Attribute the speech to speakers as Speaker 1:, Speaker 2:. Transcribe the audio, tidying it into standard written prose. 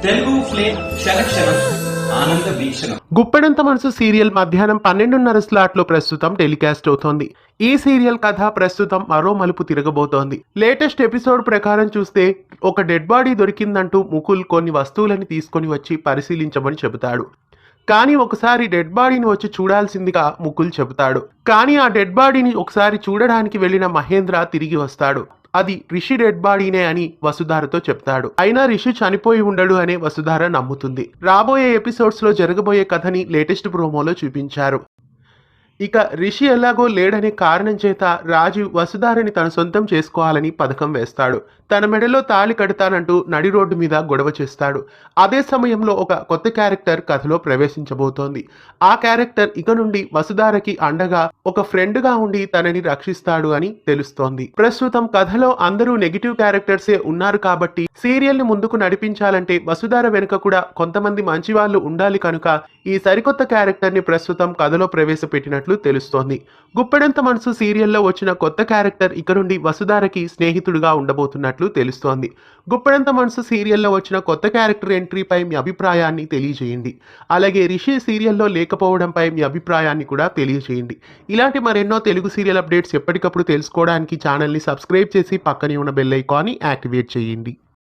Speaker 1: Telugu flame క్షణక్షణం ఆనంద వీక్షణం.
Speaker 2: గుప్పెడంత మనసు serial మధ్యాహ్నం 12:30 స్లాట్లో ప్రస్తుతం టెలికాస్ట్ అవుతోంది. ఈ సీరియల్ కథ ప్రస్తుతం మరో మలుపు తిరగబోతోంది. లేటెస్ట్ ఎపిసోడ్ ప్రకారం చూస్తే ఒక డెడ్ బాడీ దొరికిందంటూ ముకుల్ కొన్ని వస్తువులని తీసుకొని వచ్చి పరిశీలించమని చెబుతాడు. కానీ ఒకసారి డెడ్ బాడీని వచ్చి చూడాల్సిందిగా ముకుల్ చెబుతాడు. కానీ ఆ డెడ్ బాడీని ఒకసారి చూడడానికి వెళ్లిన మహేంద్ర తిరిగి వస్తాడు. అది రిషి డెడ్ బాడీనే అని వసుధారతో చెప్తాడు. అయినా రిషి చనిపోయి ఉండడు అనే వసుధార నమ్ముతుంది. రాబోయే ఎపిసోడ్స్ లో జరగబోయే కథని లేటెస్ట్ ప్రోమోలో చూపించారు. ఇక రిషి ఎలాగో లేడనే కారణం చేత రాజు వసుధారని తన సొంతం చేసుకోవాలని పథకం వేస్తాడు. తన మెడలో తాళి కడతానంటూ నడి రోడ్డు మీద గొడవ చేస్తాడు. అదే సమయంలో ఒక కొత్త క్యారెక్టర్ కథలో ప్రవేశించబోతోంది. ఆ క్యారెక్టర్ ఇక నుండి వసుధారకి అండగా ఒక ఫ్రెండ్గా ఉండి తనని రక్షిస్తాడు అని తెలుస్తోంది. ప్రస్తుతం కథలో అందరూ నెగిటివ్ క్యారెక్టర్సే ఉన్నారు కాబట్టి సీరియల్ ని ముందుకు నడిపించాలంటే వసుధార వెనుక కూడా కొంతమంది మంచి వాళ్ళు ఉండాలి కనుక ఈ సరికొత్త క్యారెక్టర్ ని ప్రస్తుతం కథలో ప్రవేశపెట్టినట్లు తెలుస్తోంది. గుప్పెడంత మనసు సీరియల్లో వచ్చిన కొత్త క్యారెక్టర్ ఇక నుండి వసుధారకి స్నేహితుడిగా ఉండబోతున్నట్లు తెలుస్తోంది. గుప్పెడంత మనసు సీరియల్లో వచ్చిన కొత్త క్యారెక్టర్ ఎంట్రీపై మీ అభిప్రాయాన్ని తెలియజేయండి. అలాగే రిషి సీరియల్లో లేకపోవడంపై మీ అభిప్రాయాన్ని కూడా తెలియజేయండి. ఇలాంటి మరెన్నో తెలుగు సీరియల్ అప్డేట్స్ ఎప్పటికప్పుడు తెలుసుకోవడానికి ఛానల్ని సబ్స్క్రైబ్ చేసి పక్కనే ఉన్న బెల్ ఐకాన్ని యాక్టివేట్ చేయండి.